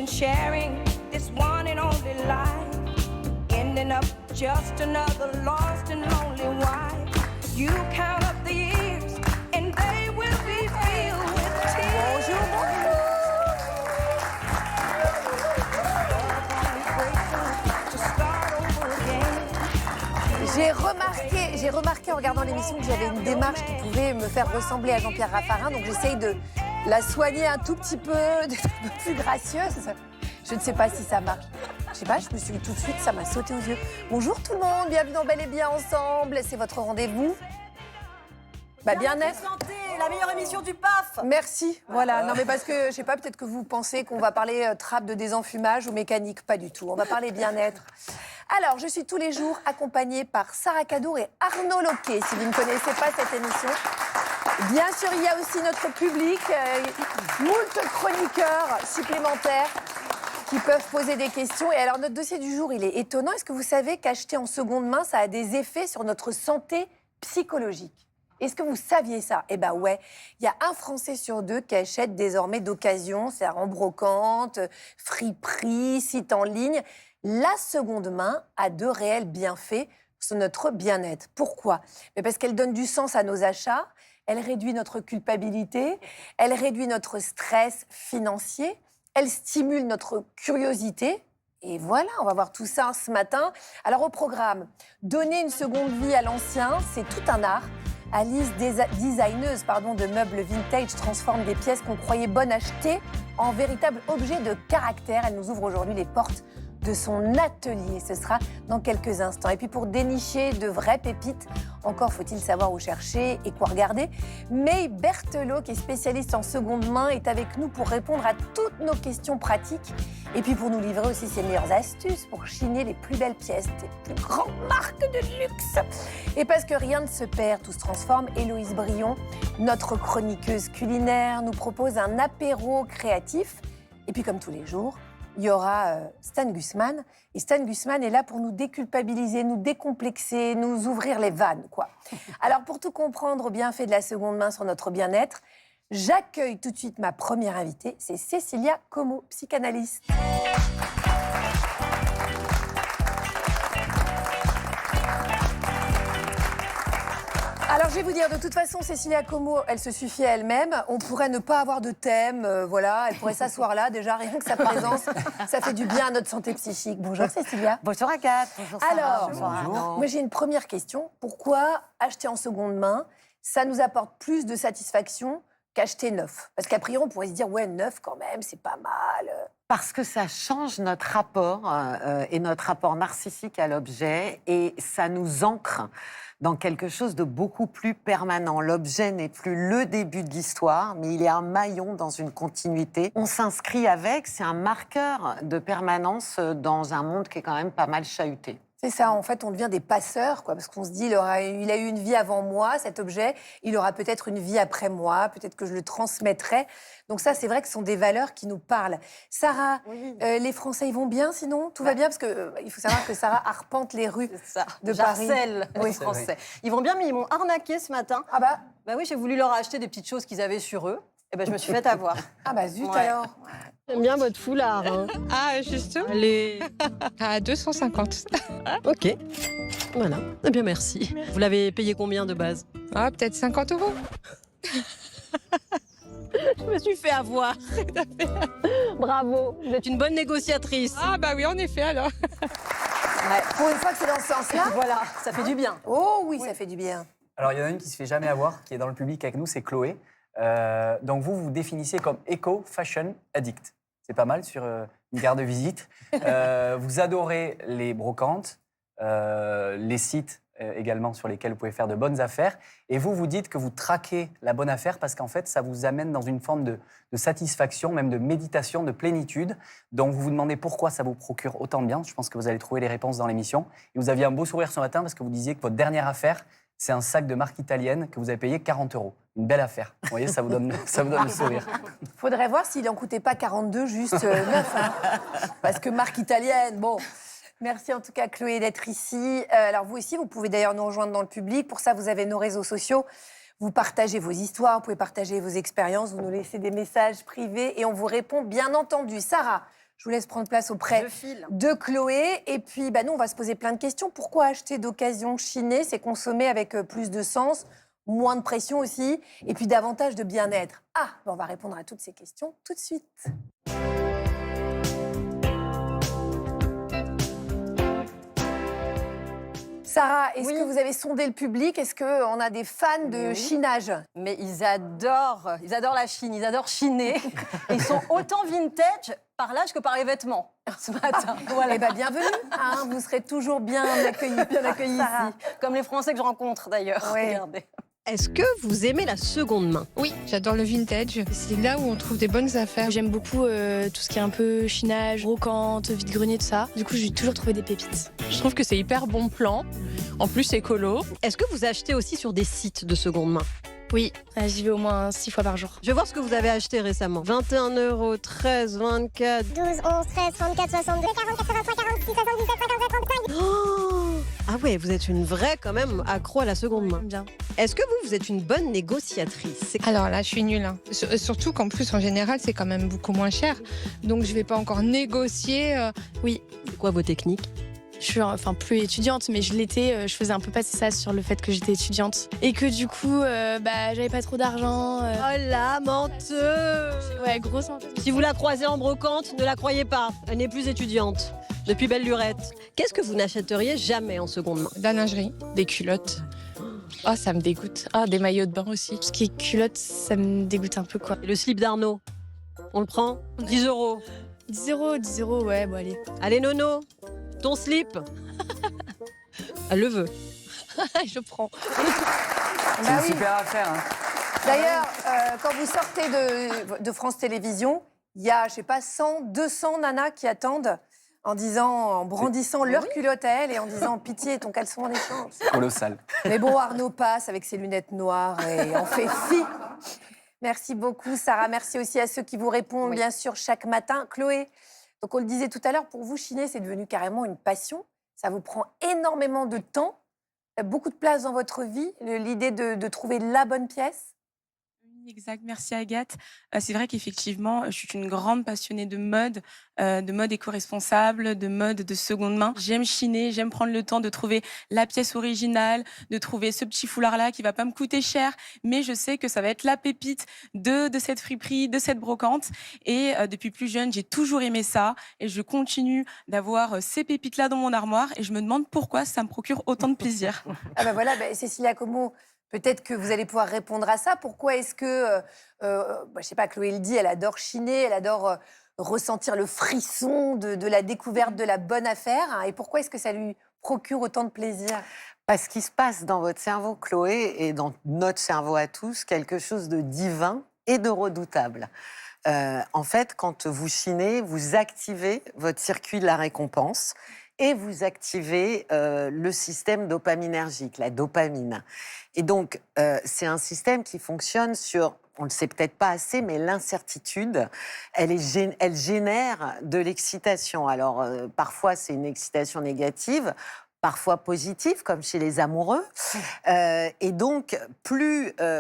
and sharing this one and only life, ending up just another lost and lonely wife. You count up the years and they will be filled with tears. Bonjour. J'ai remarqué en regardant l'émission que j'avais une démarche qui pouvait me faire ressembler à Jean-Pierre Raffarin, donc j'essaye de la soigner un tout petit peu, d'être un peu plus gracieuse. Je ne sais pas si ça marche. Je sais pas, je me suis dit tout de suite, ça m'a sauté aux yeux. Bonjour tout le monde, bienvenue dans Bel et Bien Ensemble, c'est votre rendez-vous. Bien-être. Santé, la meilleure émission du PAF. Merci, voilà. Non mais parce que, je sais pas, peut-être que vous pensez qu'on va parler trappe de désenfumage ou mécanique, pas du tout. On va parler bien-être. Alors, je suis tous les jours accompagnée par Sarah Cadour et Arnaud Loquet, si vous ne connaissez pas cette émission. Bien sûr, il y a aussi notre public, moult chroniqueurs supplémentaires qui peuvent poser des questions. Et alors, notre dossier du jour, il est étonnant. Est-ce que vous savez qu'acheter en seconde main, ça a des effets sur notre santé psychologique ? Est-ce que vous saviez ça ? Eh ben ouais, il y a un Français sur deux qui achète désormais d'occasion, c'est en brocante, friperie, site en ligne. La seconde main a de réels bienfaits sur notre bien-être. Pourquoi ? Parce qu'elle donne du sens à nos achats, elle réduit notre culpabilité, elle réduit notre stress financier, elle stimule notre curiosité. Et voilà, on va voir tout ça ce matin. Alors au programme, donner une seconde vie à l'ancien, c'est tout un art. Alice, designeuse de meubles vintage, transforme des pièces qu'on croyait bonnes achetées en véritables objets de caractère. Elle nous ouvre aujourd'hui les portes de son atelier. Ce sera dans quelques instants. Et puis pour dénicher de vraies pépites, encore faut-il savoir où chercher et quoi regarder. May Berthelot, qui est spécialiste en seconde main, est avec nous pour répondre à toutes nos questions pratiques. Et puis pour nous livrer aussi ses meilleures astuces pour chiner les plus belles pièces des plus grandes marques de luxe. Et parce que rien ne se perd, tout se transforme, Héloïse Brion, notre chroniqueuse culinaire, nous propose un apéro créatif. Et puis comme tous les jours, il y aura Stan Gusman. Et Stan Gusman est là pour nous déculpabiliser, nous décomplexer, nous ouvrir les vannes, quoi. Alors, pour tout comprendre aux bienfaits de la seconde main sur notre bien-être, j'accueille tout de suite ma première invitée. C'est Cécilia Como, psychanalyste. Alors, je vais vous dire, de toute façon, Cécilia Como, elle se suffit à elle-même. On pourrait ne pas avoir de thème, voilà. Elle pourrait s'asseoir là, déjà, rien que sa présence, ça fait du bien à notre santé psychique. Bonjour, Cécilia. Bonjour, Agathe. Bonjour, Sarah. Alors, bonjour. Moi, j'ai une première question. Pourquoi acheter en seconde main, ça nous apporte plus de satisfaction qu'acheter neuf ? Parce qu'a priori, on pourrait se dire, ouais, neuf, quand même, c'est pas mal. Parce que ça change notre rapport et notre rapport narcissique à l'objet et ça nous ancre dans quelque chose de beaucoup plus permanent. L'objet n'est plus le début de l'histoire, mais il est un maillon dans une continuité. On s'inscrit avec, c'est un marqueur de permanence dans un monde qui est quand même pas mal chahuté. C'est ça, en fait, on devient des passeurs, quoi, parce qu'on se dit, il a eu une vie avant moi, cet objet, il aura peut-être une vie après moi, peut-être que je le transmettrai. Donc ça, c'est vrai que ce sont des valeurs qui nous parlent. Sarah, oui. Les Français, ils vont bien sinon ? Tout va bien ? Parce qu'il faut savoir que Sarah arpente les rues de Paris. J'harcèle les Français. Ils vont bien, mais ils m'ont arnaqué ce matin. Ah bah ? Bah oui, j'ai voulu leur acheter des petites choses qu'ils avaient sur eux. Et ben je me suis fait avoir. Ah bah zut alors. J'aime bien votre foulard. Hein. Ah, justement. Elle est à 250. Ok. Voilà. Eh bien, merci. Vous l'avez payé combien de base ? Ah, peut-être 50 €. Je me suis fait avoir. Bravo. Vous êtes une bonne négociatrice. Ah, bah oui, en effet, alors. Ouais. Pour une fois que c'est dans ce sens-là. Voilà, ça fait du bien. Oh oui, ça fait du bien. Alors, il y en a une qui se fait jamais avoir, qui est dans le public avec nous, c'est Chloé. Donc, vous vous définissez comme éco-fashion addict. C'est pas mal sur une carte de visite. Vous adorez les brocantes, les sites également sur lesquels vous pouvez faire de bonnes affaires. Et vous, vous dites que vous traquez la bonne affaire parce qu'en fait, ça vous amène dans une forme de satisfaction, même de méditation, de plénitude. Donc, vous vous demandez pourquoi ça vous procure autant de bien. Je pense que vous allez trouver les réponses dans l'émission. Et vous aviez un beau sourire ce matin parce que vous disiez que votre dernière affaire, c'est un sac de marque italienne que vous avez payé 40 €. Une belle affaire. Vous voyez, ça vous donne le sourire. Faudrait voir s'il n'en coûtait pas 42, juste 9. Hein. Parce que marque italienne, bon. Merci en tout cas, Chloé, d'être ici. Alors vous aussi, vous pouvez d'ailleurs nous rejoindre dans le public. Pour ça, vous avez nos réseaux sociaux. Vous partagez vos histoires, vous pouvez partager vos expériences, vous nous laissez des messages privés et on vous répond, bien entendu. Sarah, Je vous laisse prendre place auprès Je file. de Chloé. Et puis, nous, on va se poser plein de questions. Pourquoi acheter d'occasion chinée? C'est consommer avec plus de sens, moins de pression aussi, et puis davantage de bien-être. On va répondre à toutes ces questions tout de suite. Sarah, est-ce Oui. que vous avez sondé le public? Est-ce qu'on a des fans de oui. chinage? Mais ils adorent la Chine, ils adorent chiner. Et ils sont autant vintage par l'âge que par les vêtements ce matin. Voilà. Eh bien, bienvenue. Vous serez toujours bien accueillis. Bien accueillis Sarah. ici. Comme les Français que je rencontre d'ailleurs. Ouais. Regardez. Est-ce que vous aimez la seconde main? Oui, j'adore le vintage. C'est là où on trouve des bonnes affaires. J'aime beaucoup tout ce qui est un peu chinage, brocante, vide-grenier, tout ça. Du coup, j'ai toujours trouvé des pépites. Je trouve que c'est hyper bon plan. En plus, écolo. Est-ce que vous achetez aussi sur des sites de seconde main? Oui, j'y vais au moins 6 fois par jour. Je vais voir ce que vous avez acheté récemment. 21 €, 13, 24. 12, 11, 13, 34, 62, 40, 83, 46, 77, 58, 59, 60. Ah ouais, vous êtes une vraie quand même accro à la seconde main. J'aime bien. Est-ce que vous êtes une bonne négociatrice? Alors là, je suis nulle. Surtout qu'en plus, en général, c'est quand même beaucoup moins cher. Donc, je vais pas encore négocier. C'est quoi vos techniques? Je suis plus étudiante, mais je l'étais. Je faisais un peu passer ça sur le fait que j'étais étudiante. Et que du coup, j'avais pas trop d'argent. Oh la menteuse! Ouais, grosse menteuse. Si vous la croisez en brocante, ne la croyez pas. Elle n'est plus étudiante. Depuis belle lurette. Qu'est-ce que vous n'achèteriez jamais en seconde main? De la lingerie, des culottes. Oh, ça me dégoûte. Ah, des maillots de bain aussi. Tout ce qui est culotte, ça me dégoûte un peu, quoi. Et le slip d'Arnaud? On le prend? 10 €. 10 €, 10 €, ouais, bon, allez. Allez Nono, ton slip? Elle le veut. Je prends. C'est Bah une oui. super affaire. Hein. D'ailleurs, quand vous sortez de France Télévisions, il y a, 100, 200 nanas qui attendent en brandissant leur culotte à elle et en disant « Pitié, ton caleçon en échange ». Colossal. Mais bon, Arnaud passe avec ses lunettes noires et en fait fi. Merci beaucoup, Sarah. Merci aussi à ceux qui vous répondent, bien sûr, chaque matin. Chloé, donc on le disait tout à l'heure, pour vous, chiner, c'est devenu carrément une passion. Ça vous prend énormément de temps, beaucoup de place dans votre vie, l'idée de trouver la bonne pièce. Oui, exact, merci Agathe. C'est vrai qu'effectivement, je suis une grande passionnée de mode éco-responsable, de mode de seconde main. J'aime chiner, j'aime prendre le temps de trouver la pièce originale, de trouver ce petit foulard-là qui va pas me coûter cher, mais je sais que ça va être la pépite de cette friperie, de cette brocante. Et depuis plus jeune, j'ai toujours aimé ça et je continue d'avoir ces pépites-là dans mon armoire et je me demande pourquoi ça me procure autant de plaisir. Voilà, Cécilia Como, peut-être que vous allez pouvoir répondre à ça. Pourquoi est-ce que, je sais pas, Chloé le dit, elle adore chiner, elle adore ressentir le frisson de la découverte de la bonne affaire, hein, et pourquoi est-ce que ça lui procure autant de plaisir? Parce qu'il se passe dans votre cerveau, Chloé, et dans notre cerveau à tous, quelque chose de divin et de redoutable. En fait, quand vous chinez, vous activez votre circuit de la récompense et vous activez le système dopaminergique, la dopamine. Et donc, c'est un système qui fonctionne sur, on ne le sait peut-être pas assez, mais l'incertitude, elle génère de l'excitation. Alors, parfois, c'est une excitation négative, parfois positive, comme chez les amoureux. Et donc,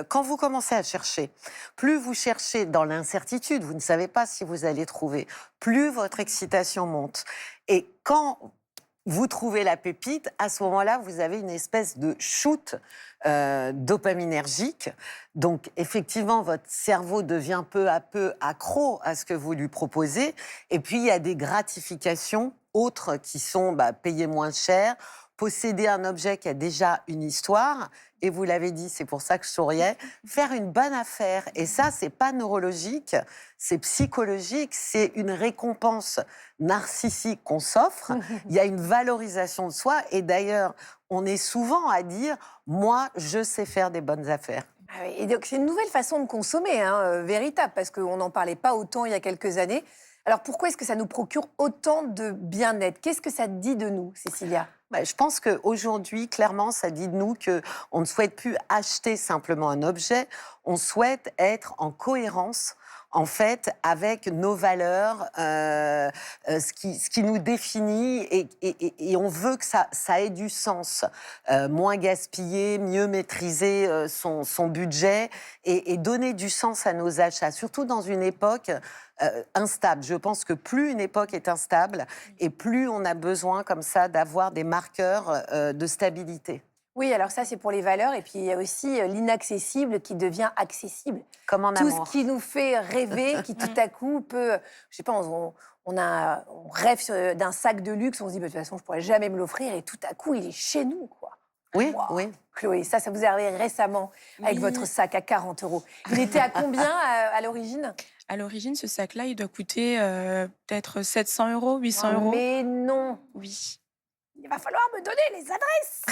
quand vous commencez à chercher, plus vous cherchez dans l'incertitude, vous ne savez pas si vous allez trouver, plus votre excitation monte. Et quand vous trouvez la pépite, à ce moment-là, vous avez une espèce de shoot dopaminergique. Donc, effectivement, votre cerveau devient peu à peu accro à ce que vous lui proposez. Et puis, il y a des gratifications autres qui sont payer moins cher, posséder un objet qui a déjà une histoire. Et vous l'avez dit, c'est pour ça que je souriais, faire une bonne affaire. Et ça, c'est pas neurologique, c'est psychologique, c'est une récompense narcissique qu'on s'offre. Il y a une valorisation de soi. Et d'ailleurs, on est souvent à dire « moi, je sais faire des bonnes affaires ». Et donc, c'est une nouvelle façon de consommer, véritable, parce qu'on n'en parlait pas autant il y a quelques années. Alors, pourquoi est-ce que ça nous procure autant de bien-être? Qu'est-ce que ça dit de nous, Cécilia? Je pense qu'aujourd'hui, clairement, ça dit de nous qu'on ne souhaite plus acheter simplement un objet, on souhaite être en cohérence en fait, avec nos valeurs, ce qui nous définit, et on veut que ça ait du sens. Moins gaspiller, mieux maîtriser son budget, et donner du sens à nos achats, surtout dans une époque instable. Je pense que plus une époque est instable, et plus on a besoin comme ça d'avoir des marqueurs de stabilité. Oui, alors ça, c'est pour les valeurs. Et puis, il y a aussi l'inaccessible qui devient accessible. Comme en tout amour. Ce qui nous fait rêver, qui tout à coup peut... Je sais pas, on rêve d'un sac de luxe, on se dit, de toute façon, je pourrais jamais me l'offrir. Et tout à coup, il est chez nous, quoi. Oui, Wow. oui. Chloé, ça vous est arrivé récemment avec votre sac à 40 €. Il était à combien à l'origine? À l'origine, ce sac-là, il doit coûter peut-être 700 €, 800 €. Mais non. Oui. Il va falloir me donner les adresses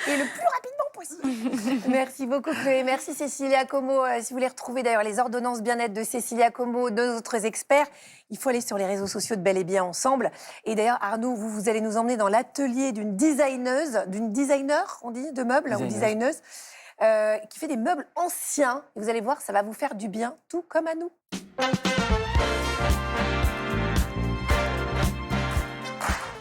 et le plus rapidement possible. Merci beaucoup Chloé, merci Cécilia Como. Si vous voulez retrouver d'ailleurs les ordonnances bien-être de Cécilia Como, deux autres experts, il faut aller sur les réseaux sociaux de Bel et Bien Ensemble. Et d'ailleurs Arnaud, vous allez nous emmener dans l'atelier d'une designer, on dit, de meubles, ou designeuse, qui fait des meubles anciens. Et vous allez voir, ça va vous faire du bien, tout comme à nous.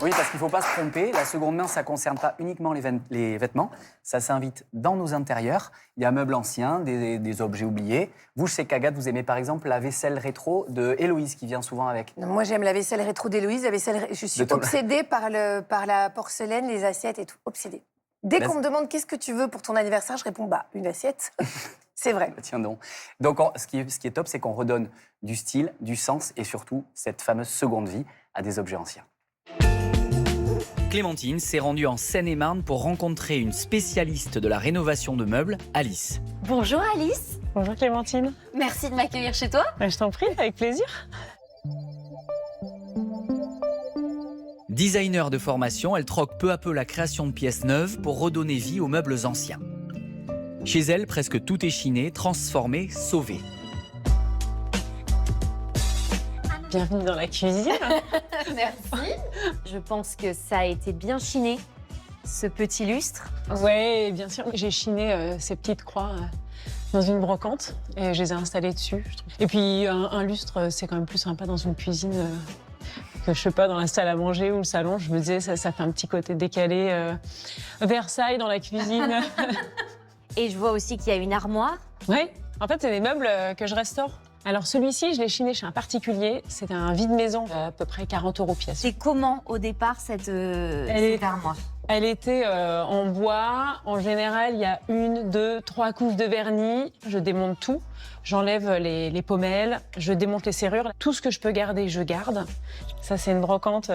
Oui, parce qu'il ne faut pas se tromper. La seconde main, ça ne concerne pas uniquement les vêtements. Ça s'invite dans nos intérieurs. Il y a meubles anciens, des objets oubliés. Vous, je sais qu'Agathe, vous aimez par exemple la vaisselle rétro de Héloïse, qui vient souvent avec. Non, moi, j'aime la vaisselle rétro d'Héloïse. Je suis obsédée par la porcelaine, les assiettes et tout. Obsédée. Dès qu'on me demande qu'est-ce que tu veux pour ton anniversaire, je réponds une assiette. C'est vrai. Tiens donc. Donc, ce qui est top, c'est qu'on redonne du style, du sens et surtout cette fameuse seconde vie à des objets anciens. Clémentine s'est rendue en Seine-et-Marne pour rencontrer une spécialiste de la rénovation de meubles, Alice. Bonjour Alice. Bonjour Clémentine. Merci de m'accueillir chez toi. Je t'en prie, avec plaisir. Designer de formation, elle troque peu à peu la création de pièces neuves pour redonner vie aux meubles anciens. Chez elle, presque tout est chiné, transformé, sauvé. Bienvenue dans la cuisine. Merci. Je pense que ça a été bien chiné, ce petit lustre. Oui, bien sûr. J'ai chiné ces petites croix dans une brocante et je les ai installées dessus. Et puis un lustre, c'est quand même plus sympa dans une cuisine que, je sais pas, dans la salle à manger ou le salon. Je me disais, ça fait un petit côté décalé. Versailles dans la cuisine. Et je vois aussi qu'il y a une armoire. Oui, en fait, c'est des meubles que je restaure. Alors celui-ci, je l'ai chiné chez un particulier. C'est un vide-maison, à peu près 40 € pièce. C'est comment au départ cette armoire? Elle était en bois. En général, il y a 1, 2, 3 couches de vernis. Je démonte tout. J'enlève les pommelles. Je démonte les serrures. Tout ce que je peux garder, je garde. Ça, c'est une brocante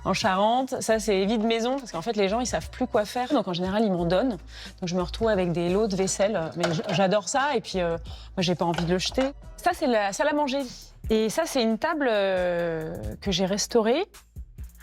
en Charente. Ça, c'est vide-maison. Parce qu'en fait, les gens, ils savent plus quoi faire. Donc, en général, ils m'en donnent. Donc, je me retrouve avec des lots de vaisselle. Mais j'adore ça. Et puis, moi, j'ai pas envie de le jeter. Ça, c'est la salle à manger. Et ça, c'est une table que j'ai restaurée.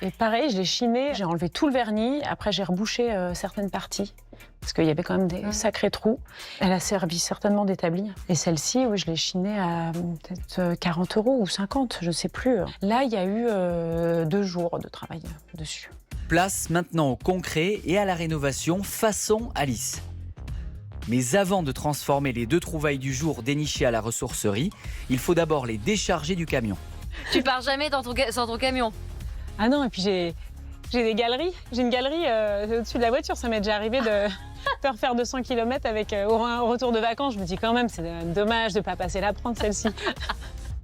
Et pareil, je l'ai chinée, j'ai enlevé tout le vernis. Après, j'ai rebouché certaines parties, parce qu'il y avait quand même des sacrés trous. Elle a servi certainement d'établi. Et celle-ci, oui, je l'ai chinée à peut-être 40 € ou 50, je ne sais plus. Là, il y a eu 2 jours de travail dessus. Place maintenant au concret et à la rénovation façon Alice. Mais avant de transformer les 2 trouvailles du jour dénichées à la ressourcerie, il faut d'abord les décharger du camion. Tu pars jamais sans ton camion? Ah non, et puis j'ai des galeries. J'ai une galerie au-dessus de la voiture. Ça m'est déjà arrivé de refaire 200 km avec au retour de vacances. Je me dis quand même, c'est dommage de ne pas passer la prendre, celle-ci.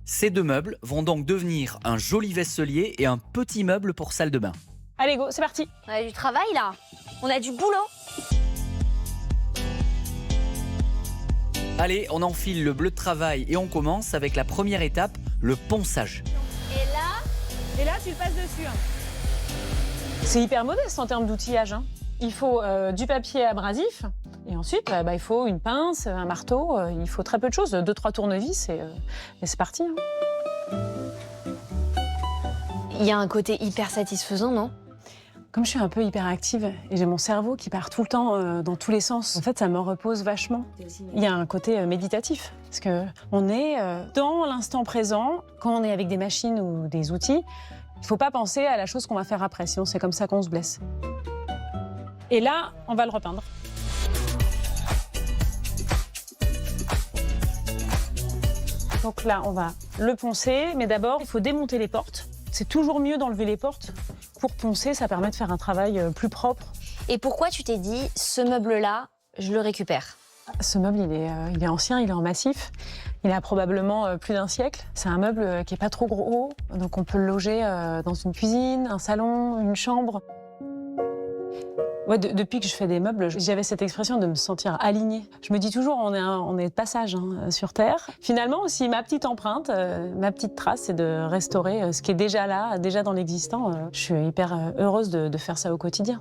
Ces 2 meubles vont donc devenir un joli vaisselier et un petit meuble pour salle de bain. Allez, go, c'est parti. On a du travail là. On a du boulot. Allez, on enfile le bleu de travail et on commence avec la première étape, le ponçage. Et là, tu le passes dessus. C'est hyper modeste en termes d'outillage. Il faut du papier abrasif. Et ensuite, il faut une pince, un marteau. Il faut très peu de choses. 2-3 tournevis et c'est parti. Il y a un côté hyper satisfaisant, non? Comme je suis un peu hyperactive et j'ai mon cerveau qui part tout le temps dans tous les sens, en fait, ça me repose vachement. Il y a un côté méditatif, parce qu'on est dans l'instant présent. Quand on est avec des machines ou des outils, Il ne faut pas penser à la chose qu'on va faire après, sinon c'est comme ça qu'on se blesse. Et là, on va le repeindre. Donc là, on va le poncer, mais d'abord, il faut démonter les portes. C'est toujours mieux d'enlever les portes. Pour poncer, ça permet de faire un travail plus propre. Et pourquoi tu t'es dit, ce meuble-là, je le récupère? Ce meuble, il est ancien, il est en massif. Il a probablement plus d'un siècle. C'est un meuble qui n'est pas trop gros, donc on peut le loger dans une cuisine, un salon, une chambre. Ouais, depuis que je fais des meubles, j'avais cette expression de me sentir alignée. Je me dis toujours, on est de passage sur Terre. Finalement aussi, ma petite empreinte, ma petite trace, c'est de restaurer ce qui est déjà là, déjà dans l'existant. Je suis hyper heureuse de faire ça au quotidien.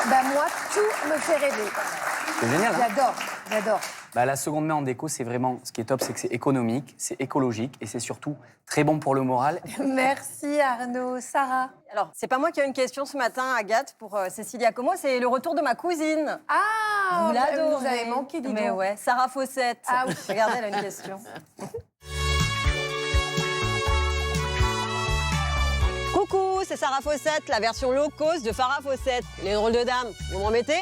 Bah moi, tout me fait rêver. C'est génial, hein? J'adore. Bah, la seconde main en déco, c'est vraiment, ce qui est top, c'est que c'est économique, c'est écologique et c'est surtout très bon pour le moral. Merci Arnaud. Sarah? Alors, c'est pas moi qui ai une question ce matin, Agathe, pour Cécilia Como, c'est le retour de ma cousine. Ah, Vous l'adorez. vous avez manqué, dis Mais donc. ouais, Sarah Fossette. Ah oui. Regardez, elle a une question. Coucou, c'est Sarah Fossette, la version low cost de Farah Fossette. Les drôles de dames, vous me remettez?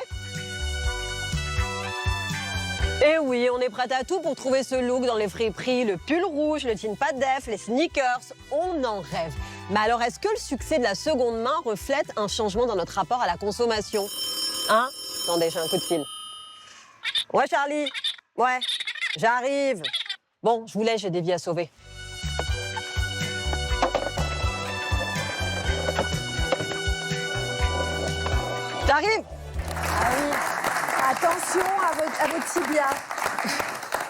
Eh oui, on est prête à tout pour trouver ce look dans les friperies, le pull rouge, le jean pas def, les sneakers, on en rêve. Mais alors, est-ce que le succès de la seconde main reflète un changement dans notre rapport à la consommation? Hein? Attendez, j'ai un coup de fil. Ouais, Charlie? Ouais, j'arrive. Bon, je vous laisse, j'ai des vies à sauver. J'arrive! Ah oui. Attention à votre tibia.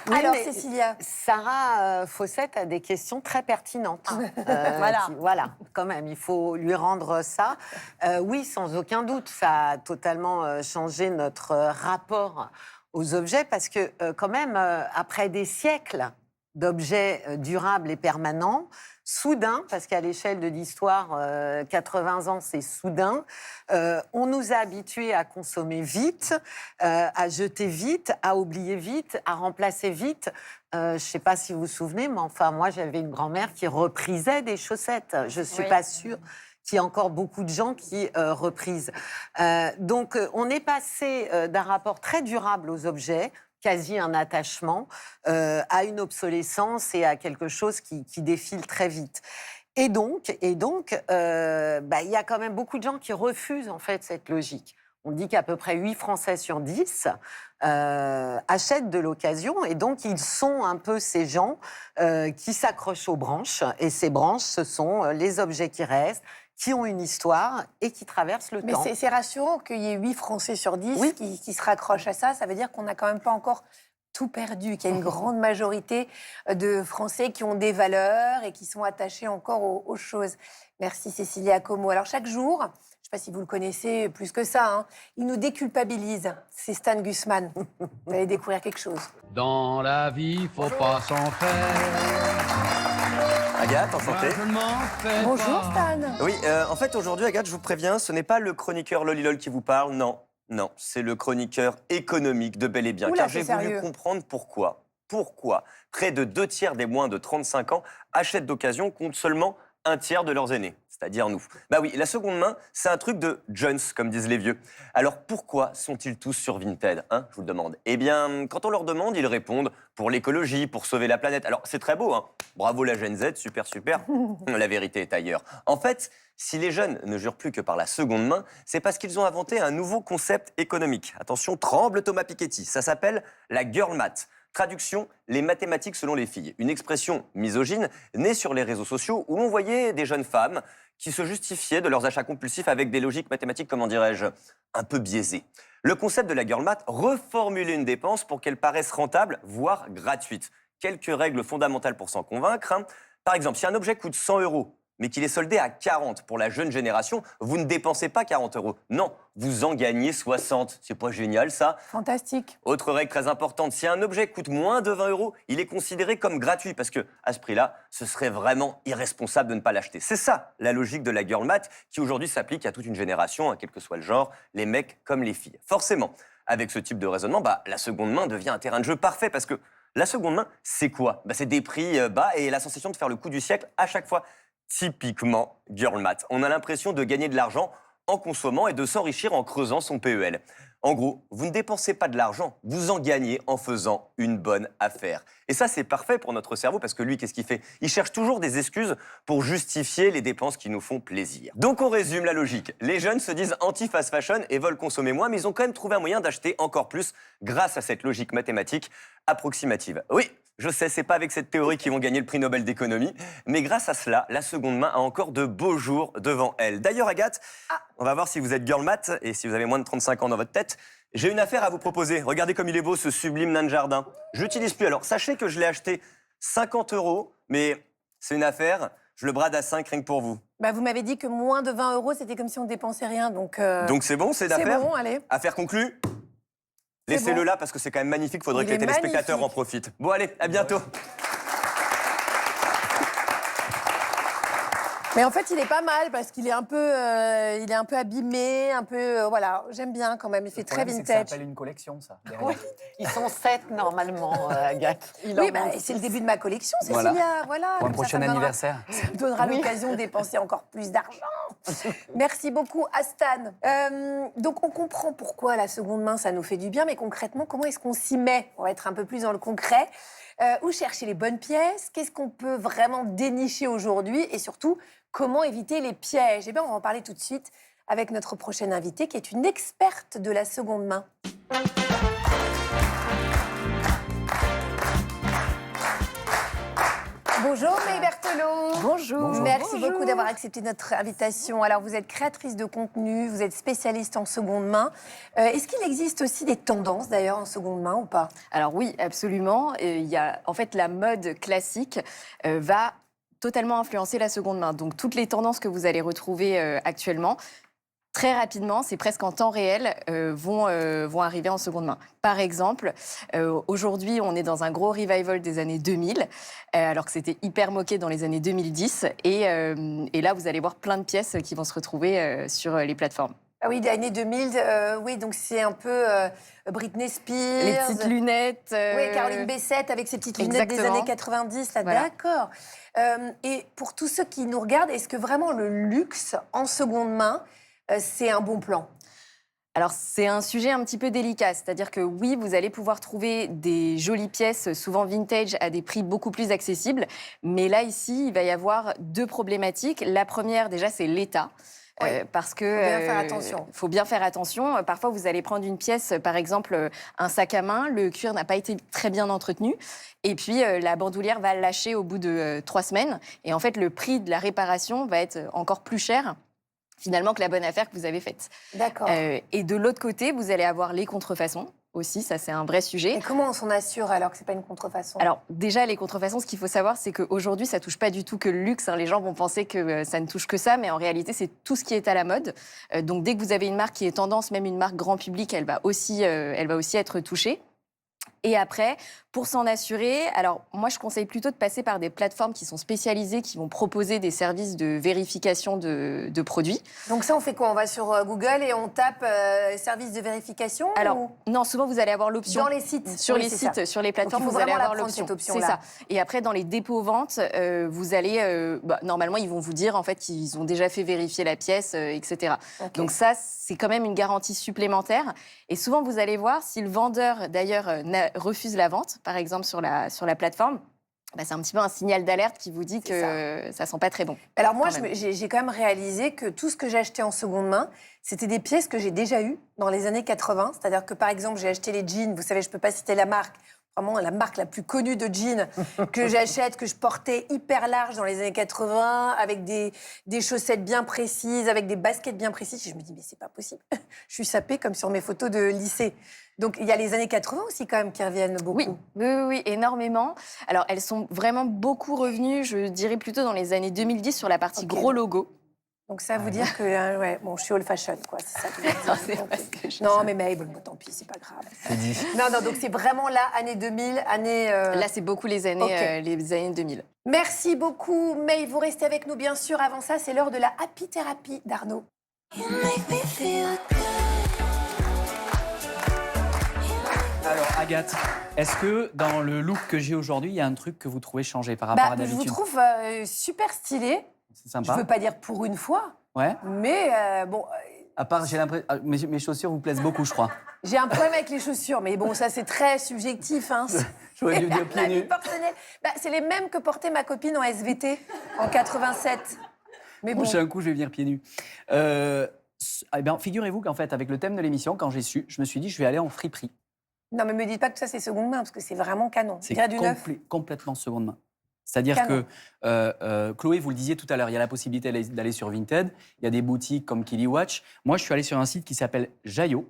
Oui, Alors, mais Cécilia. Sarah Fossette a des questions très pertinentes. Voilà, quand même, il faut lui rendre ça. Oui, sans aucun doute, ça a totalement changé notre rapport aux objets parce que, quand même, après des siècles d'objets durables et permanents, soudain, parce qu'à l'échelle de l'histoire, 80 ans, c'est soudain, on nous a habitués à consommer vite, à jeter vite, à oublier vite, à remplacer vite. Je ne sais pas si vous vous souvenez, mais enfin, moi, j'avais une grand-mère qui reprisait des chaussettes. Je ne suis pas sûre qu'il y ait encore beaucoup de gens qui reprisent. Donc, on est passé d'un rapport très durable aux objets, quasi un attachement, à une obsolescence et à quelque chose qui défile très vite. Et donc, il y a quand même beaucoup de gens qui refusent en fait cette logique. On dit qu'à peu près 8 Français sur 10 achètent de l'occasion, et donc ils sont un peu ces gens qui s'accrochent aux branches, et ces branches, ce sont les objets qui restent, qui ont une histoire et qui traversent le temps. Mais c'est rassurant qu'il y ait 8 Français sur 10 qui se raccrochent à ça. Ça veut dire qu'on n'a quand même pas encore tout perdu, qu'il y a une grande majorité de Français qui ont des valeurs et qui sont attachés encore aux choses. Merci Cécilia Como. Alors chaque jour, je ne sais pas si vous le connaissez plus que ça, hein, il nous déculpabilise. C'est Stan Gusman. Vous allez découvrir quelque chose. Dans la vie, faut pas s'en faire. Agathe, enchantée. Bonjour Stan. Oui, en fait, aujourd'hui, Agathe, je vous préviens, ce n'est pas le chroniqueur Lolilol qui vous parle, non. Non, c'est le chroniqueur économique de Bel et Bien. Oula, car j'ai voulu comprendre pourquoi. Pourquoi près de 2 tiers des moins de 35 ans achètent d'occasion contre seulement 1 tiers de leurs aînés, c'est-à-dire nous. Bah oui, la seconde main, c'est un truc de Jones, comme disent les vieux. Alors pourquoi sont-ils tous sur Vinted, hein, je vous le demande? Eh bien, quand on leur demande, ils répondent pour l'écologie, pour sauver la planète. Alors c'est très beau, hein. Bravo la Gen Z, super, super. La vérité est ailleurs. En fait, si les jeunes ne jurent plus que par la seconde main, c'est parce qu'ils ont inventé un nouveau concept économique. Attention, tremble Thomas Piketty, ça s'appelle la girl math. Traduction, les mathématiques selon les filles. Une expression misogyne née sur les réseaux sociaux où l'on voyait des jeunes femmes qui se justifiaient de leurs achats compulsifs avec des logiques mathématiques, comment dirais-je, un peu biaisées. Le concept de la girl math, reformuler une dépense pour qu'elle paraisse rentable, voire gratuite. Quelques règles fondamentales pour s'en convaincre, hein. Par exemple, si un objet coûte 100 €, mais qu'il est soldé à 40 pour la jeune génération, vous ne dépensez pas 40 €. Non, vous en gagnez 60. C'est pas génial, ça? Fantastique. Autre règle très importante, si un objet coûte moins de 20 €, il est considéré comme gratuit, parce que à ce prix-là, ce serait vraiment irresponsable de ne pas l'acheter. C'est ça, la logique de la girl math, qui aujourd'hui s'applique à toute une génération, quel que soit le genre, les mecs comme les filles. Forcément, avec ce type de raisonnement, la seconde main devient un terrain de jeu parfait, parce que La seconde main, c'est quoi? C'est des prix bas et la sensation de faire le coup du siècle à chaque fois. Typiquement Girl Math. On a l'impression de gagner de l'argent en consommant et de s'enrichir en creusant son PEL. En gros, vous ne dépensez pas de l'argent, vous en gagnez en faisant une bonne affaire. Et ça, c'est parfait pour notre cerveau parce que lui, qu'est-ce qu'il fait? Il cherche toujours des excuses pour justifier les dépenses qui nous font plaisir. Donc on résume la logique. Les jeunes se disent anti-fast fashion et veulent consommer moins, mais ils ont quand même trouvé un moyen d'acheter encore plus grâce à cette logique mathématique approximative. Oui, je sais, c'est pas avec cette théorie qu'ils vont gagner le prix Nobel d'économie, mais grâce à cela, la seconde main a encore de beaux jours devant elle. D'ailleurs, Agathe, on va voir si vous êtes girl math et si vous avez moins de 35 ans dans votre tête. J'ai une affaire à vous proposer. Regardez comme il est beau, ce sublime nain de jardin. Je l'utilise plus. Alors, sachez que je l'ai acheté 50 €, mais c'est une affaire. Je le brade à 5 rien que pour vous. Vous m'avez dit que moins de 20 €, c'était comme si on dépensait rien. Donc c'est bon, c'est d'affaire. C'est bon, allez. Affaire conclue. Laissez-le là parce que c'est quand même magnifique. Faudrait que les téléspectateurs en profitent. Bon, allez, à bientôt. Mais en fait, il est pas mal parce qu'il est un peu abîmé, un peu voilà. J'aime bien quand même. Il fait très vintage. Ça s'appelle une collection, ça. Oui, ils sont 7 normalement, Agathe. Oui, c'est le début de ma collection, Cécilia. Voilà. Pour un prochain anniversaire. Ça me donnera l'occasion de dépenser encore plus d'argent. Merci beaucoup, Astan. Donc, on comprend pourquoi la seconde main, ça nous fait du bien, mais concrètement, comment est-ce qu'on s'y met? On va être un peu plus dans le concret. Où chercher les bonnes pièces? Qu'est-ce qu'on peut vraiment dénicher aujourd'hui? Et surtout, comment éviter les pièges? Eh bien, on va en parler tout de suite avec notre prochaine invitée, qui est une experte de la seconde main. Bonjour, May Berthelot. Bonjour. Merci beaucoup d'avoir accepté notre invitation. Alors, vous êtes créatrice de contenu, vous êtes spécialiste en seconde main. Est-ce qu'il existe aussi des tendances, d'ailleurs, en seconde main ou pas? Alors oui, absolument. Il y a, en fait, la mode classique va totalement influencer la seconde main. Donc, toutes les tendances que vous allez retrouver actuellement, très rapidement, c'est presque en temps réel, vont arriver en seconde main. Par exemple, aujourd'hui, on est dans un gros revival des années 2000, alors que c'était hyper moqué dans les années 2010. Et là, vous allez voir plein de pièces qui vont se retrouver sur les plateformes. Ah oui, des années 2000, oui, donc c'est un peu Britney Spears. Les petites lunettes. Oui, Caroline Bessette avec ses petites lunettes des années 90, là, voilà. D'accord. Et pour tous ceux qui nous regardent, est-ce que vraiment le luxe en seconde main, c'est un bon plan? Alors, c'est un sujet un petit peu délicat. C'est-à-dire que oui, vous allez pouvoir trouver des jolies pièces, souvent vintage, à des prix beaucoup plus accessibles. Mais là, ici, il va y avoir deux problématiques. La première, déjà, c'est l'état. Oui. Parce que faut bien faire attention. Faut bien faire attention. Parfois, vous allez prendre une pièce, par exemple, un sac à main, le cuir n'a pas été très bien entretenu, et puis la bandoulière va lâcher au bout de 3 semaines. Et en fait, le prix de la réparation va être encore plus cher, finalement, que la bonne affaire que vous avez faite. D'accord. Et de l'autre côté, vous allez avoir les contrefaçons. Aussi, ça c'est un vrai sujet. Et comment on s'en assure alors que c'est pas une contrefaçon? Alors déjà, les contrefaçons, ce qu'il faut savoir, c'est qu'aujourd'hui, ça touche pas du tout que le luxe. Les gens vont penser que ça ne touche que ça, mais en réalité, c'est tout ce qui est à la mode. Donc dès que vous avez une marque qui est tendance, même une marque grand public, elle va aussi être touchée. Et après, pour s'en assurer, alors moi je conseille plutôt de passer par des plateformes qui sont spécialisées, qui vont proposer des services de vérification de produits. Donc ça, on fait quoi? On va sur Google et on tape service de vérification? Alors non, souvent vous allez avoir l'option. Dans les sites? Sur les sites, sur les plateformes, vous allez avoir l'option. C'est ça. Et après, dans les dépôts-ventes, vous allez... normalement, ils vont vous dire en fait qu'ils ont déjà fait vérifier la pièce, etc. Okay. Donc ça, c'est quand même une garantie supplémentaire. Et souvent, vous allez voir, si le vendeur, d'ailleurs, refuse la vente, par exemple sur la plateforme, c'est un petit peu un signal d'alerte qui vous dit que ça sent pas très bon. Alors moi, j'ai quand même réalisé que tout ce que j'ai acheté en seconde main, c'était des pièces que j'ai déjà eues dans les années 80. C'est-à-dire que, par exemple, j'ai acheté les jeans, vous savez, je peux pas citer la marque, vraiment la marque la plus connue de jeans que j'achète, que je portais hyper large dans les années 80, avec des chaussettes bien précises, avec des baskets bien précises. Et je me dis, mais c'est pas possible. Je suis sapée comme sur mes photos de lycée. Donc, il y a les années 80 aussi, quand même, qui reviennent beaucoup. Oui, énormément. Alors, elles sont vraiment beaucoup revenues, je dirais plutôt dans les années 2010, sur la partie gros logo. Donc, ça veut dire que bon, je suis old fashion, quoi. C'est ça que je veux dire. Non, mais May, bon, tant pis, c'est pas grave. C'est dit. Non, donc c'est vraiment là, année 2000, année... Là, c'est beaucoup les années 2000. Merci beaucoup, May. Vous restez avec nous, bien sûr. Avant ça, c'est l'heure de la Happy Therapy d'Arnaud. Alors, Agathe, est-ce que dans le look que j'ai aujourd'hui, il y a un truc que vous trouvez changé par rapport à Je vous d'habitude? trouve super stylé. C'est sympa. Je veux pas dire pour une fois, Ouais. mais bon, À part, j'ai l'impression, mes chaussures vous plaisent beaucoup, je crois. j'ai un problème avec les chaussures. Mais bon, ça c'est très subjectif. Hein. J'aurais dû dire La pieds vie nus. personnelle. C'est les mêmes que portait ma copine en SVT en 87. Mais bon. Prochain coup, je vais venir pieds nus. Eh bien, figurez-vous qu'en fait, avec le thème de l'émission, quand j'ai su, je me suis dit, je vais aller en friperie. Non, mais me dites pas que ça c'est seconde main parce que c'est vraiment canon. C'est Gré du neuf. complètement seconde main. C'est-à-dire Canon. que, Chloé, vous le disiez tout à l'heure, il y a la possibilité d'aller sur Vinted, il y a des boutiques comme KiliWatch. Moi, je suis allé sur un site qui s'appelle Jaillot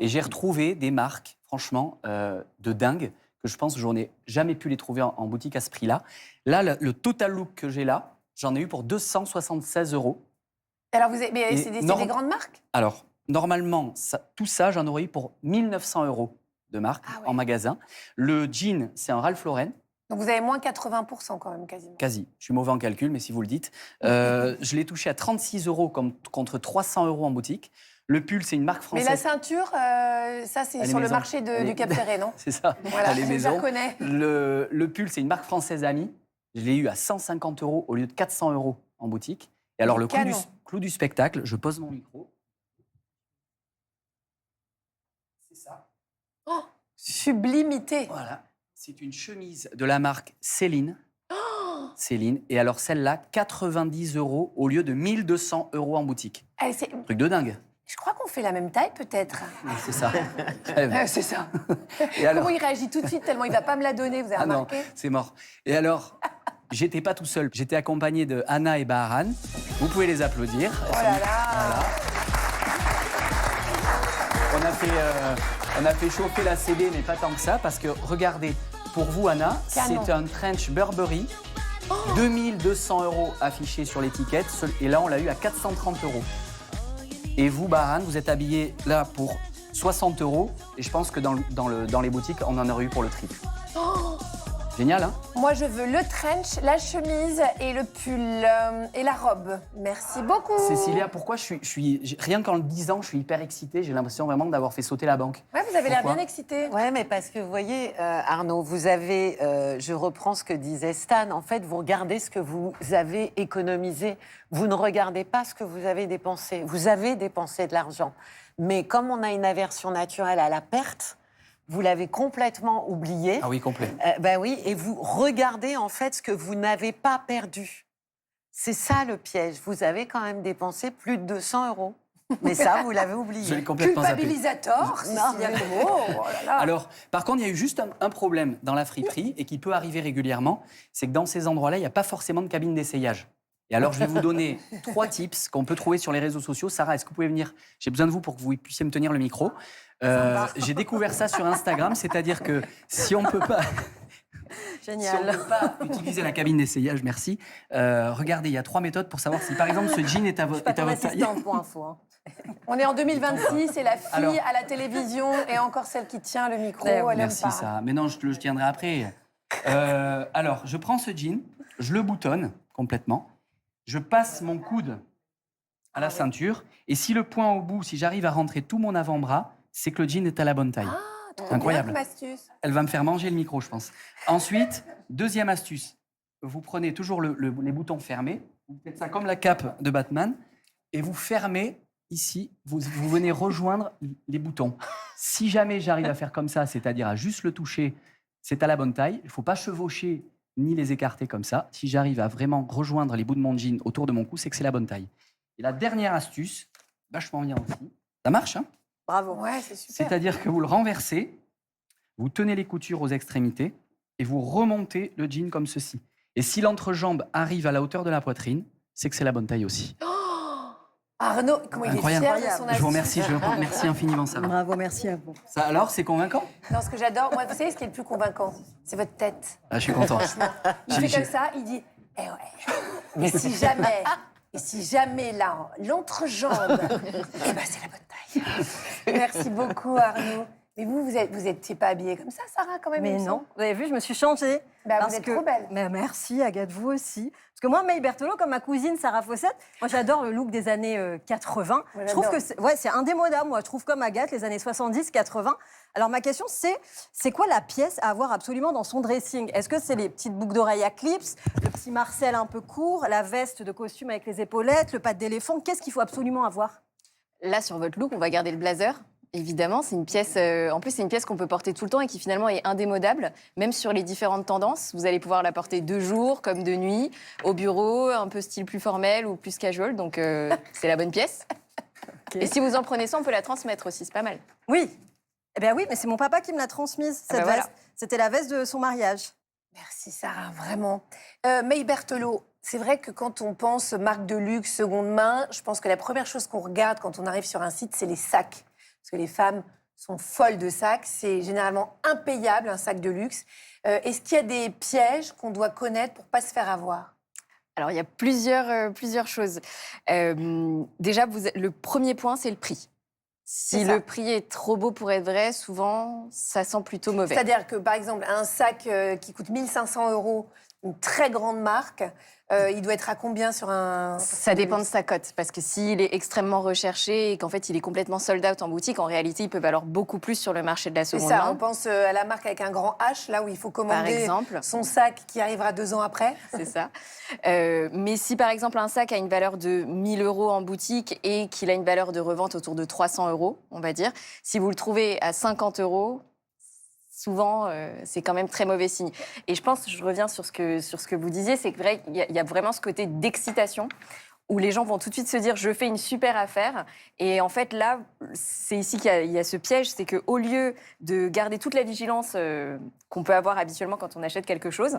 et j'ai retrouvé des marques, franchement, de dingue, que je pense que je n'ai jamais pu les trouver en boutique à ce prix-là. Là, le total look que j'ai là, j'en ai eu pour 276 €. Alors, Et c'est des grandes marques? Alors, normalement, tout ça, j'en aurais eu pour 1 900 € de marque en magasin. Le jean, c'est un Ralph Lauren. Donc vous avez moins 80% quand même, quasiment. Quasi. Je suis mauvais en calcul, mais si vous le dites. Je l'ai touché à 36 € contre 300 € en boutique. Le pull, c'est une marque française. Mais la ceinture, ça c'est sur le marché du Cap Ferré, non? C'est ça, Voilà, elle est je maison. reconnais. Le pull, c'est une marque française Ami. Je l'ai eu à 150 € au lieu de 400 € en boutique. Et alors, le clou du spectacle, je pose mon micro. C'est ça. Oh, sublimité. Voilà. C'est une chemise de la marque Céline. Céline. Et alors, celle-là, 90 € au lieu de 1 200 € en boutique. Truc de dingue. Je crois qu'on fait la même taille, peut-être. C'est ça. C'est ça. Et alors... Comment il réagit tout de suite, tellement il ne va pas me la donner, vous avez non, remarqué? c'est mort. Et alors, j'étais pas tout seul. J'étais accompagné de Anna et Baharan. Vous pouvez les applaudir. Oh là là. Voilà. On a fait chauffer la CD, mais pas tant que ça, parce que, regardez, pour vous, Anna, Canon. c'est un trench Burberry. 2200 € affichés sur l'étiquette. Et là, on l'a eu à 430 €. Et vous, Baharan, vous êtes habillé là pour 60 €. Et je pense que dans les boutiques, on en aurait eu pour le triple. Oh. Génial, hein? Moi, je veux le trench, la chemise et le pull et la robe. Merci beaucoup. Cécilia, pourquoi rien qu'en le disant, je suis hyper excitée. J'ai l'impression vraiment d'avoir fait sauter la banque. Ouais, vous avez l'air Pourquoi bien excitée. Ouais, mais parce que vous voyez, Arnaud, vous avez, je reprends ce que disait Stan, en fait, vous regardez ce que vous avez économisé. Vous ne regardez pas ce que vous avez dépensé. Vous avez dépensé de l'argent. Mais comme on a une aversion naturelle à la perte, vous l'avez complètement oublié. Ah oui, complet. Oui, et vous regardez en fait ce que vous n'avez pas perdu. C'est ça le piège. Vous avez quand même dépensé plus de 200 €. Mais ça, vous l'avez oublié. Je l'ai complètement zappé. Culpabilisateur, Cécilia Como. Oh là là. Alors, par contre, il y a eu juste un problème dans la friperie et qui peut arriver régulièrement, c'est que dans ces endroits-là, il n'y a pas forcément de cabine d'essayage. Et alors, je vais vous donner 3 tips qu'on peut trouver sur les réseaux sociaux. Sarah, est-ce que vous pouvez venir? J'ai besoin de vous pour que vous puissiez me tenir le micro. J'ai découvert ça sur Instagram, c'est-à-dire que si on ne peut pas... Génial. Si on ne peut pas utiliser la cabine d'essayage, merci. Regardez, il y a 3 méthodes pour savoir si, par exemple, ce jean est à votre taille. Pour info. Hein. On est en 2026 et la fille à la télévision est encore celle qui tient le micro. Elle aime Merci, pas. Sarah. Mais non, je le tiendrai après. Alors, je prends ce jean, je le boutonne complètement, je passe mon coude à la ceinture, et si le point au bout, si j'arrive à rentrer tout mon avant-bras, c'est que le jean est à la bonne taille. Incroyable. Bien comme astuce. Elle va me faire manger le micro, je pense. Ensuite, deuxième astuce, vous prenez toujours les boutons fermés, vous faites ça comme la cape de Batman, et vous fermez ici, vous venez rejoindre les boutons. Si jamais j'arrive à faire comme ça, c'est-à-dire à juste le toucher, c'est à la bonne taille, il ne faut pas chevaucher ni les écarter comme ça. Si j'arrive à vraiment rejoindre les bouts de mon jean autour de mon cou, c'est que c'est la bonne taille. Et la dernière astuce, vachement bien aussi, ça marche, hein? Bravo. Ouais, c'est super. C'est-à-dire que vous le renversez, vous tenez les coutures aux extrémités et vous remontez le jean comme ceci. Et si l'entrejambe arrive à la hauteur de la poitrine, c'est que c'est la bonne taille aussi. Arnaud, comment il est fier de son astuce. Je vous remercie, je vous remercie infiniment, Sarah. Bravo, merci à vous. Ça, alors, c'est convaincant? Non, ce que j'adore, moi, vous savez ce qui est le plus convaincant? C'est votre tête. Ah, je suis content. Il fait comme ça, il dit eh ouais. Et si jamais là, l'entrejambe, eh ben c'est la bonne taille. Merci beaucoup, Arnaud. Mais vous étiez pas habillée comme ça, Sarah, quand même. Mais il me non, semble. vous avez vu, je me suis changée. Bah, parce vous êtes que- trop belle. Mais merci, Agathe, vous aussi. Parce que moi, May Berthelot, comme ma cousine Sarah Fawcett, moi j'adore le look des années 80. Moi, Je trouve j'adore. que c'est indémodable, moi. Je trouve comme Agathe, les années 70-80. Alors ma question, c'est quoi la pièce à avoir absolument dans son dressing? Est-ce que c'est les petites boucles d'oreilles à clips, le petit Marcel un peu court, la veste de costume avec les épaulettes, le pâte d'éléphant? Qu'est-ce qu'il faut absolument avoir? Là, sur votre look, on va garder le blazer. Évidemment, c'est une pièce. En plus, c'est une pièce qu'on peut porter tout le temps et qui finalement est indémodable, même sur les différentes tendances. Vous allez pouvoir la porter de jour comme de nuit, au bureau, un peu style plus formel ou plus casual. Donc, c'est la bonne pièce. Et si vous en prenez ça, on peut la transmettre aussi. C'est pas mal. Oui. Eh bien oui, mais c'est mon papa qui me l'a transmise, cette ben voilà. veste. C'était la veste de son mariage. Merci, Sarah, vraiment. May Berthelot, c'est vrai que quand on pense marque de luxe, seconde main, je pense que la première chose qu'on regarde quand on arrive sur un site, c'est les sacs. Parce que les femmes sont folles de sacs. C'est généralement impayable, un sac de luxe. Est-ce qu'il y a des pièges qu'on doit connaître pour ne pas se faire avoir? Alors, il y a plusieurs choses. Déjà, le premier point, c'est le prix. Si le prix est trop beau pour être vrai, souvent, ça sent plutôt mauvais. C'est-à-dire que, par exemple, un sac qui coûte 1 500 €, une très grande marque, il doit être à combien sur un... Ça dépend de sa cote, parce que s'il est extrêmement recherché et qu'en fait il est complètement sold out en boutique, en réalité il peut valoir beaucoup plus sur le marché de la C'est seconde ça, main. on pense à la marque avec un grand H, là où il faut Par commander exemple. son sac qui arrivera 2 ans après. C'est ça. Mais si par exemple un sac a une valeur de 1 000 € en boutique et qu'il a une valeur de revente autour de 300 €, on va dire, si vous le trouvez à 50 €, souvent, c'est quand même très mauvais signe. Et je pense, je reviens sur ce que vous disiez, c'est que vrai, il y a vraiment ce côté d'excitation où les gens vont tout de suite se dire je fais une super affaire. Et en fait, là, c'est ici qu'il y a ce piège, c'est qu'au lieu de garder toute la vigilance qu'on peut avoir habituellement quand on achète quelque chose,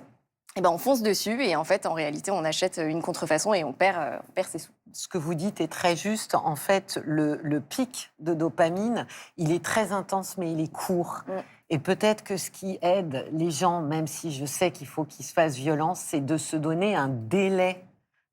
eh ben, on fonce dessus et en fait, en réalité, on achète une contrefaçon et on perd ses sous. Ce que vous dites est très juste. En fait, le pic de dopamine, il est très intense, mais il est court. Et peut-être que ce qui aide les gens, même si je sais qu'il faut qu'ils se fassent violence, c'est de se donner un délai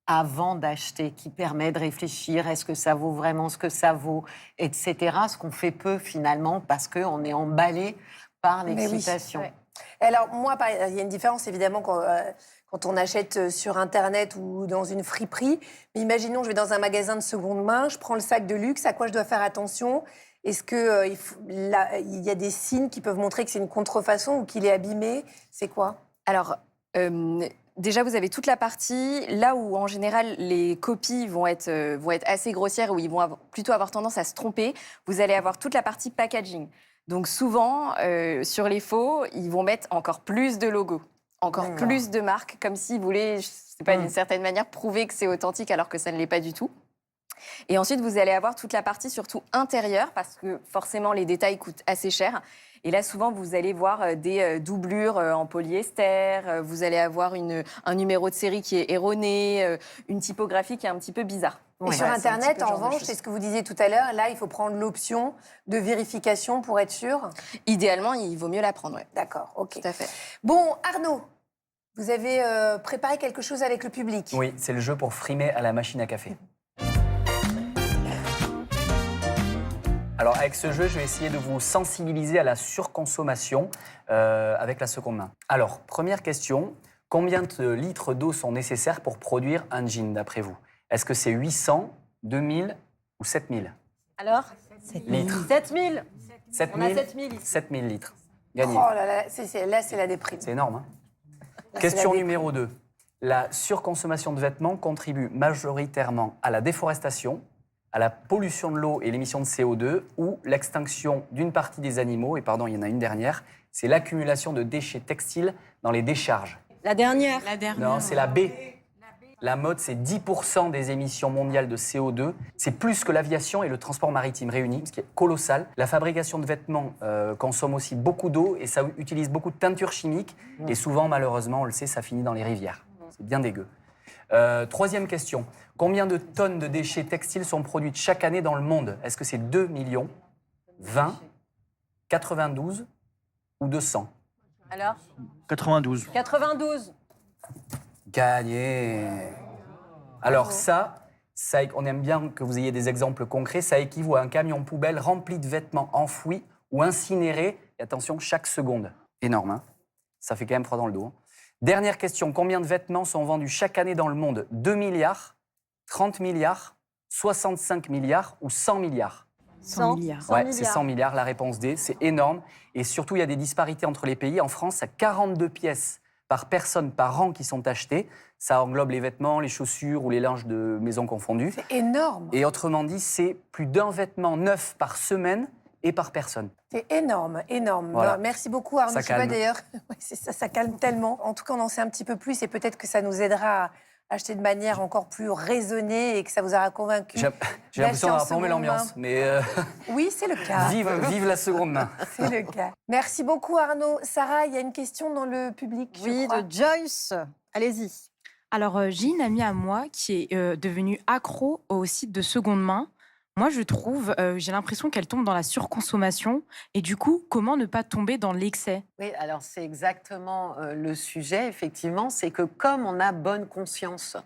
avant d'acheter, qui permet de réfléchir, est-ce que ça vaut vraiment ce que ça vaut, etc. Ce qu'on fait peu finalement, parce qu'on est emballé par Mais oui, l'excitation. ouais. Alors, moi, il y a une différence, évidemment, quand on achète sur Internet ou dans une friperie. Mais imaginons, je vais dans un magasin de seconde main, je prends le sac de luxe, à quoi je dois faire attention? Est-ce qu'il y a des signes qui peuvent montrer que c'est une contrefaçon ou qu'il est abîmé? C'est quoi? Alors, déjà, vous avez toute la partie, là où en général les copies vont être assez grossières, où ils vont plutôt avoir tendance à se tromper, vous allez avoir toute la partie packaging. Donc souvent, sur les faux, ils vont mettre encore plus de logos, encore plus de marques, comme s'ils voulaient, je sais pas, d'une certaine manière, prouver que c'est authentique alors que ça ne l'est pas du tout. Et ensuite, vous allez avoir toute la partie surtout intérieure, parce que forcément, les détails coûtent assez cher. Et là, souvent, vous allez voir des doublures en polyester, vous allez avoir un numéro de série qui est erroné, une typographie qui est un petit peu bizarre. Et sur Internet, en revanche, c'est ce que vous disiez tout à l'heure, là, il faut prendre l'option de vérification pour être sûr? Idéalement, il vaut mieux la prendre, oui. D'accord, ok. Tout à fait. Bon, Arnaud, vous avez préparé quelque chose avec le public? Oui, c'est le jeu pour frimer à la machine à café. Alors, avec ce jeu, je vais essayer de vous sensibiliser à la surconsommation avec la seconde main. Alors, première question, combien de litres d'eau sont nécessaires pour produire un jean, d'après vous? Est-ce que c'est 800, 2000 ou 7000 Alors, litres? 7000. 7000. On a 7000 ici. 7000 litres. Gagné. Oh là là, là, c'est la déprime. C'est énorme, hein? Là, Question c'est la déprime. numéro 2. La surconsommation de vêtements contribue majoritairement à la déforestation, à la pollution de l'eau et l'émission de CO2 ou l'extinction d'une partie des animaux. Et pardon, il y en a une dernière, c'est l'accumulation de déchets textiles dans les décharges. La dernière. Non, c'est la B. La mode, c'est 10% des émissions mondiales de CO2. C'est plus que l'aviation et le transport maritime réunis, ce qui est colossal. La fabrication de vêtements consomme aussi beaucoup d'eau et ça utilise beaucoup de teintures chimiques. Et souvent, malheureusement, on le sait, ça finit dans les rivières. C'est bien dégueu. Troisième question. Combien de tonnes de déchets textiles sont produites chaque année dans le monde? Est-ce que c'est 2 millions, 20, 92 ou 200? Alors 92. 92. Gagné. Alors ça, on aime bien que vous ayez des exemples concrets. Ça équivaut à un camion poubelle rempli de vêtements enfouis ou incinérés, et attention, chaque seconde. Énorme, hein? Ça fait quand même froid dans le dos. Dernière question, combien de vêtements sont vendus chaque année dans le monde? 2 milliards, 30 milliards, 65 milliards ou 100 milliards? 100 milliards. Ouais, c'est 100 milliards, la réponse D, c'est énorme. Et surtout, il y a des disparités entre les pays. En France, il y a 42 pièces par personne par an qui sont achetées. Ça englobe les vêtements, les chaussures ou les linges de maison confondus. C'est énorme. Et autrement dit, c'est plus d'un vêtement neuf par semaine et par personne. C'est énorme, énorme. Voilà. Bon, merci beaucoup Arnaud. Ça Je sais pas calme. d'ailleurs. Ouais, c'est ça, ça calme tellement. En tout cas, on en sait un petit peu plus et peut-être que ça nous aidera à acheter de manière encore plus raisonnée et que ça vous aura convaincu. J'ai l'impression d'avoir D'acheter en plombé seconde l'ambiance, main. mais Oui, c'est le cas. vive la seconde main. C'est le cas. Merci beaucoup Arnaud. Sarah, il y a une question dans le public. je Oui, crois. de Joyce. Allez-y. Alors, j'ai une amie à moi qui est devenue accro au site de seconde main. Moi, je trouve, j'ai l'impression qu'elle tombe dans la surconsommation. Et du coup, comment ne pas tomber dans l'excès? Oui, alors c'est exactement le sujet, effectivement. C'est que comme on a bonne conscience,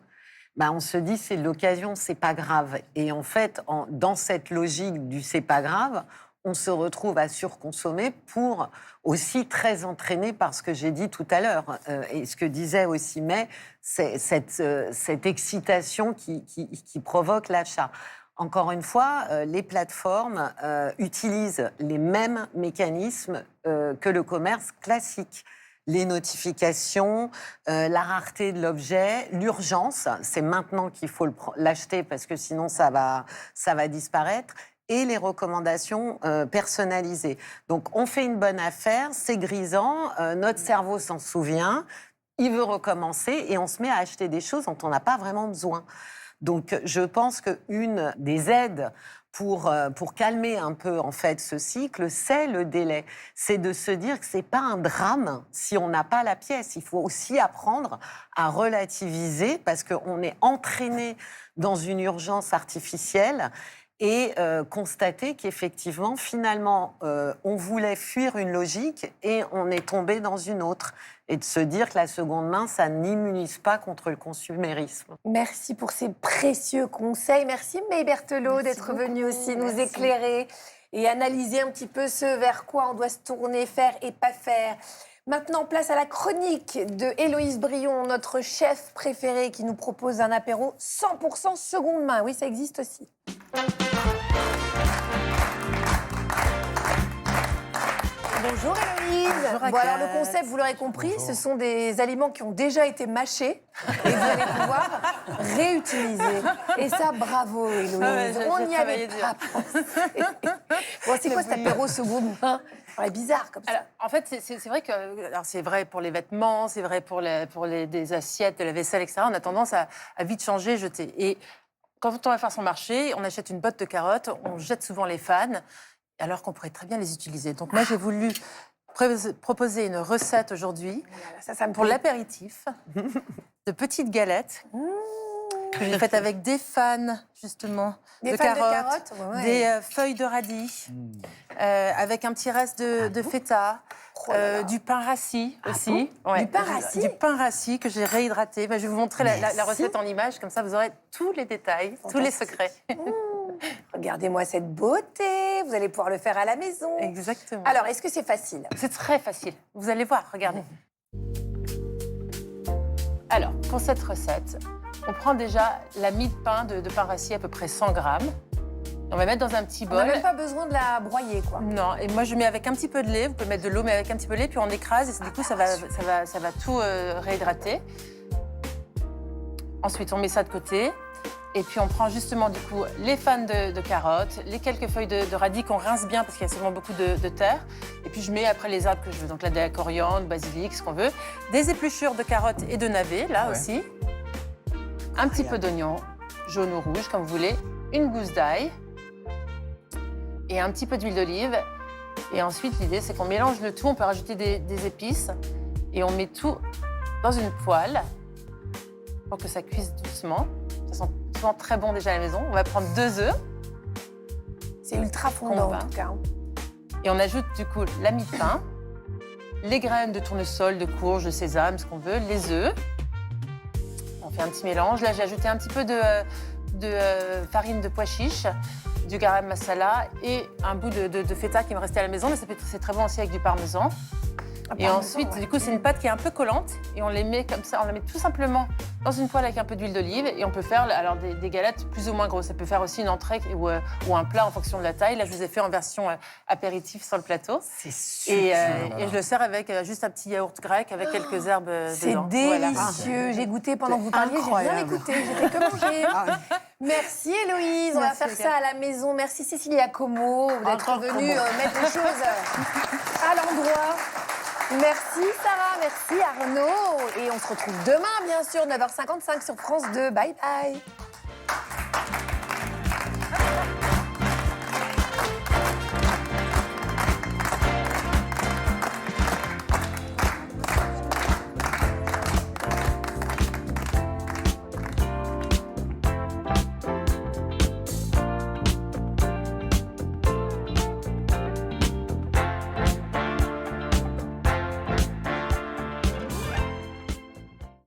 on se dit c'est l'occasion, c'est pas grave. Et en fait, dans cette logique du c'est pas grave, on se retrouve à surconsommer pour aussi très entraîné par ce que j'ai dit tout à l'heure. Et ce que disait aussi May, c'est cette excitation qui provoque l'achat. Encore une fois, les plateformes utilisent les mêmes mécanismes que le commerce classique. Les notifications, la rareté de l'objet, l'urgence, c'est maintenant qu'il faut l'acheter parce que sinon ça va disparaître, et les recommandations personnalisées. Donc on fait une bonne affaire, c'est grisant, notre cerveau s'en souvient, il veut recommencer et on se met à acheter des choses dont on n'a pas vraiment besoin. Donc, je pense qu'une des aides pour calmer un peu en fait ce cycle, c'est le délai. C'est de se dire que c'est pas un drame si on n'a pas la pièce. Il faut aussi apprendre à relativiser parce qu'on est entraîné dans une urgence artificielle et constater qu'effectivement, finalement, on voulait fuir une logique et on est tombé dans une autre. Et de se dire que la seconde main, ça n'immunise pas contre le consumérisme. Merci pour ces précieux conseils. Merci May Berthelot d'être venue aussi nous éclairer et analyser un petit peu ce vers quoi on doit se tourner, faire et pas faire. Maintenant, place à la chronique de Héloïse Brion, notre chef préféré qui nous propose un apéro 100% seconde main. Oui, ça existe aussi. Bonjour Héloïse. Bonjour, Bon, alors le Agathe. concept, vous l'aurez compris, ce sont des aliments qui ont déjà été mâchés et vous allez pouvoir réutiliser. Et ça, bravo Héloïse. On n'y avait pas pensé. Bon, c'est quoi cet apéro seconde main? C'est bizarre comme ça. Alors, en fait, c'est vrai que c'est vrai pour les vêtements, c'est vrai pour des assiettes, de la vaisselle, etc. On a tendance à vite changer, jeter. Et quand on va faire son marché, on achète une botte de carottes, on jette souvent les fans, alors qu'on pourrait très bien les utiliser. Donc moi, j'ai voulu proposer une recette aujourd'hui pour l'apéritif de petites galettes que j'ai faites avec des fans, justement, Des de fans de carottes, carottes, ouais. des feuilles de radis, avec un petit reste de feta, du pain rassis aussi. bon Du pain rassis? Du pain rassis que j'ai réhydraté. Je vais vous montrer la recette en image, comme ça vous aurez tous les détails, tous les secrets. Regardez-moi cette beauté, vous allez pouvoir le faire à la maison. Exactement. Alors, est-ce que c'est facile? C'est très facile. Vous allez voir, regardez. Alors, pour cette recette, on prend déjà la mie de pain de pain rassis, à peu près 100 grammes. On va mettre dans un petit On bol. n'a même pas besoin de la broyer, quoi. Non, et moi je mets avec un petit peu de lait. Vous pouvez mettre de l'eau, mais avec un petit peu de lait, puis on écrase et du coup ça va tout réhydrater. Ensuite, on met ça de côté. Et puis on prend justement du coup les fans de carottes, les quelques feuilles de radis qu'on rince bien parce qu'il y a souvent beaucoup de terre. Et puis je mets après les herbes que je veux, donc là de la coriandre, basilic, ce qu'on veut. Des épluchures de carottes et de navets, là aussi. Un petit peu d'oignon, jaune ou rouge, comme vous voulez. Une gousse d'ail. Et un petit peu d'huile d'olive. Et ensuite, l'idée, c'est qu'on mélange le tout. On peut rajouter des épices. Et on met tout dans une poêle pour que ça cuise doucement. Ça sent souvent très bon déjà à la maison. On va prendre 2 œufs. C'est ultra fondant, en tout cas. Et on ajoute du coup la mie de pain, les graines de tournesol, de courge, de sésame, ce qu'on veut, les œufs. On fait un petit mélange. Là, j'ai ajouté un petit peu de farine de pois chiche, du garam masala et un bout de feta qui me restait à la maison, mais c'est très bon aussi avec du parmesan. Et ensuite, du coup, c'est une pâte qui est un peu collante et on les met comme ça, on la met tout simplement dans une poêle avec un peu d'huile d'olive et on peut faire alors des galettes plus ou moins grosses. Ça peut faire aussi une entrée ou un plat en fonction de la taille. Là, je vous ai fait en version apéritif sur le plateau. C'est super. Et je le sers avec juste un petit yaourt grec avec quelques herbes C'est dedans. délicieux. J'ai goûté pendant que vous parliez, j'ai rien écouté, j'ai fait que manger. Merci Héloïse, on va faire ça à la maison. Merci Cécilia Como d'être venue mettre les choses à l'endroit. Merci Sarah, merci Arnaud. Et on se retrouve demain, bien sûr, 9h55 sur France 2. Bye bye.